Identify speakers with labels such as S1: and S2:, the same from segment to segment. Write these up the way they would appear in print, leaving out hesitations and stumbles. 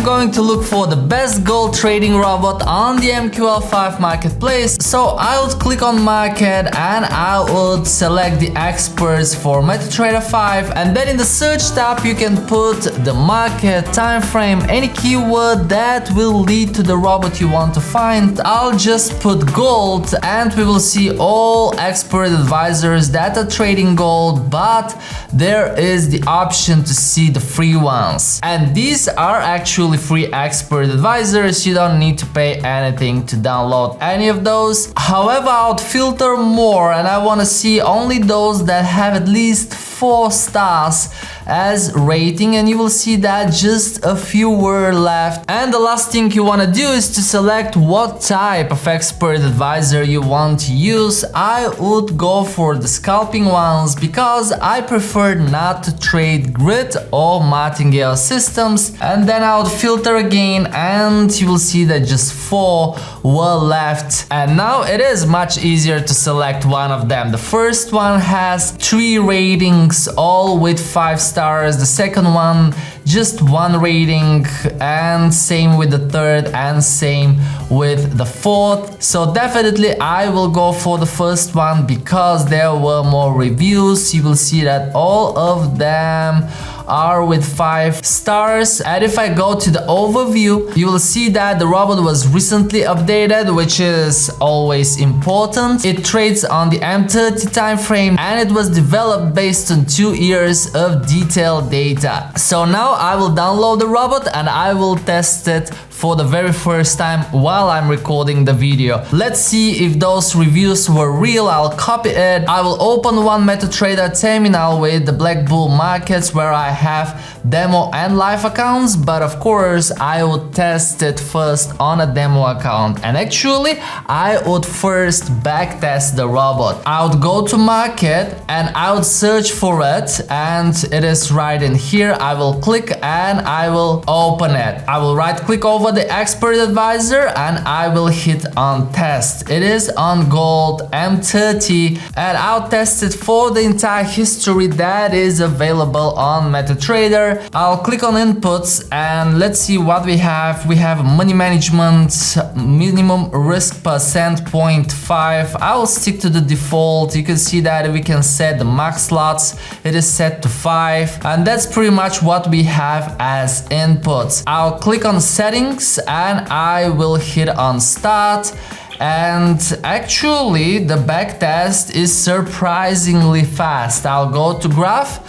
S1: going to look for the best gold trading robot on the MQL5 marketplace. So I would click on market and I would select the experts for MetaTrader 5, and then in the search tab you can put the market, time frame, any keyword that will lead to the robot you want to find. I'll just put gold and we will see all expert advisors that are trading gold, but there is the option to see the free ones, and these are actually free expert advisors. You don't need to pay anything to download any of those. However, I would filter more and I want to see only those that have at least 4 stars as rating, and you will see that just a few were left. And the last thing you want to do is to select what type of expert advisor you want to use. I would go for the scalping ones because I prefer not to trade grid or martingale systems. And then I would filter again and you will see that just 4 were left, and now it is much easier to select one of them. The first one has 3 ratings, all with 5 stars. The second one just 1 rating, and same with the third and same with the fourth. So definitely I will go for the first one because there were more reviews. You will see that all of them are with 5 stars. And if I go to the overview, you will see that the robot was recently updated, which is always important. It trades on the M30 time frame and it was developed based on 2 years of detailed data. So now I will download the robot and I will test it for the very first time while I'm recording the video. Let's see if those reviews were real. I'll copy it. I will open one MetaTrader terminal with the BlackBull markets where I have demo and live accounts, but of course I would test it first on a demo account. And actually I would first backtest the robot. I would go to market and I would search for it, and it is right in here. I will click and I will open it. I will right click over the expert advisor and I will hit on test. It is on gold M30 and I'll test it for the entire history that is available on MetaTrader. I'll click on inputs and let's see what we have. We have money management, minimum risk percent 0.5. I will stick to the default. You can see that we can set the max slots. It is set to 5, and that's pretty much what we have as inputs. I'll click on settings and I will hit on start, and actually the backtest is surprisingly fast. I'll go to graph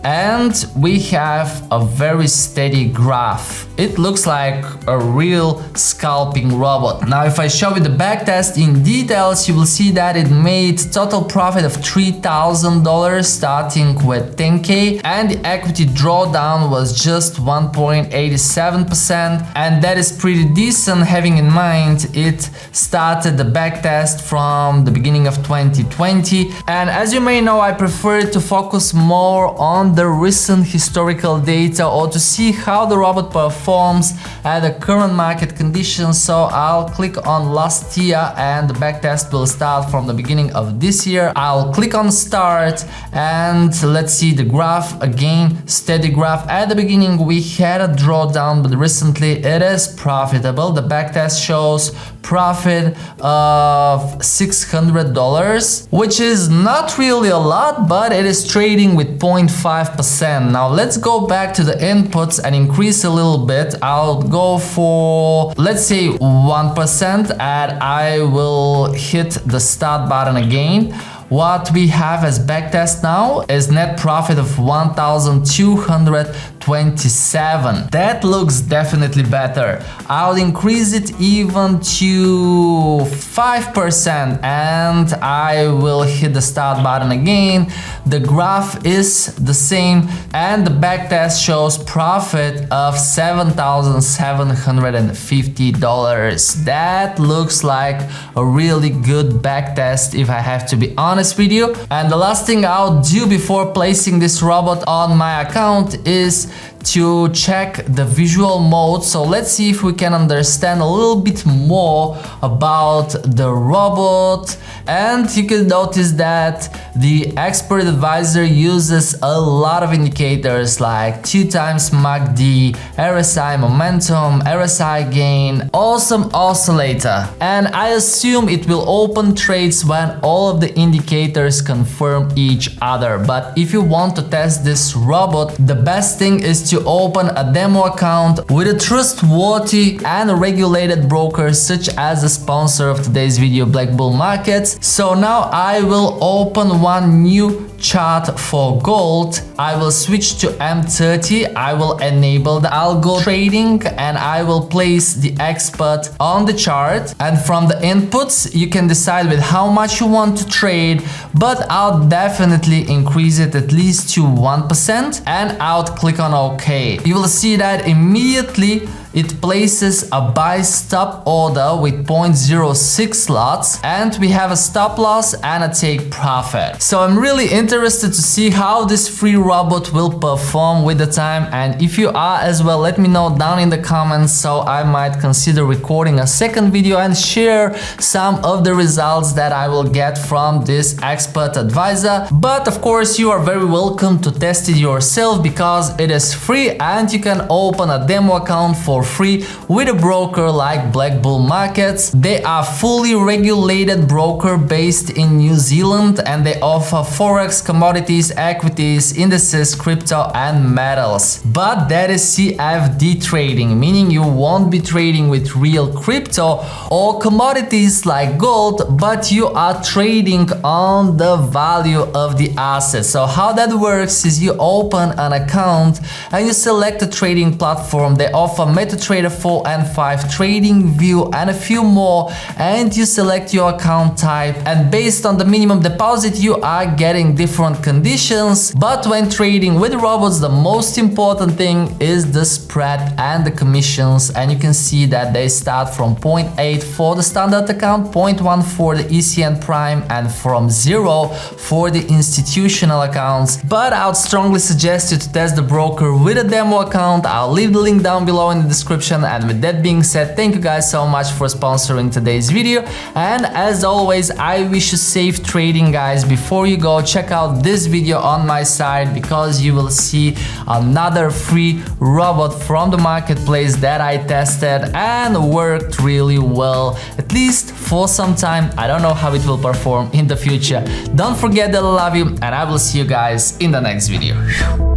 S1: and we have a very steady graph. It looks like a real scalping robot. Now if I show you the backtest in details, you will see that it made total profit of $3,000 starting with 10k, and the equity drawdown was just 1.87%, and that is pretty decent having in mind it started the backtest from the beginning of 2020. And as you may know, I prefer to focus more on the recent historical data or to see how the robot performs at the current market conditions. So I'll click on last year and the backtest will start from the beginning of this year. I'll click on start and let's see the graph again, steady graph. At the beginning we had a drawdown, but recently it is profitable. The backtest shows profit of $600, which is not really a lot, but it is trading with 0.5%. Now let's go back to the inputs and increase a little bit. I'll go for, let's say, 1%, and I will hit the start button again. What we have as backtest now is net profit of 1,227. That looks definitely better. I'll increase it even to 5% and I will hit the start button again. The graph is the same and the backtest shows profit of $7,750. That looks like a really good backtest if I have to be honest with you. And the last thing I'll do before placing this robot on my account is to check the visual mode. So let's see if we can understand a little bit more about the robot. And you can notice that the expert advisor uses a lot of indicators like 2 times MACD, RSI momentum, RSI gain, awesome oscillator. And I assume it will open trades when all of the indicators confirm each other. But if you want to test this robot, the best thing is to open a demo account with a trustworthy and regulated broker such as the sponsor of today's video, BlackBull Markets. So now I will open one new chart for gold. I will switch to M30. I will enable the algo trading and I will place the expert on the chart. And from the inputs, you can decide with how much you want to trade, but I'll definitely increase it at least to 1% and I'll click on OK. You will see that immediately it places a buy stop order with 0.06 lots, and we have a stop loss and a take profit. So I'm really interested to see how this free robot will perform with the time, and if you are as well, let me know down in the comments, so I might consider recording a second video and share some of the results that I will get from this expert advisor. But of course you are very welcome to test it yourself because it is free and you can open a demo account for free with a broker like BlackBull Markets. They are fully regulated broker based in New Zealand and they offer forex, commodities, equities, indices, crypto and metals. But that is CFD trading, meaning you won't be trading with real crypto or commodities like gold, but you are trading on the value of the asset. So how that works is you open an account and you select a trading platform. They offer MetaTrader 4 and 5, trading view and a few more, and you select your account type, and based on the minimum deposit you are getting different conditions. But when trading with robots, the most important thing is the spread and the commissions, and you can see that they start from 0.8 for the standard account, 0.1 for the ECN Prime, and from 0 for the institutional accounts. But I would strongly suggest you to test the broker with a demo account. I'll leave the link down below in the description. And with that being said, thank you guys so much for sponsoring today's video, and as always I wish you safe trading, guys. Before you go, check out this video on my side because you will see another free robot from the marketplace that I tested and worked really well, at least for some time. I don't know how it will perform in the future. Don't forget that I love you and I will see you guys in the next video.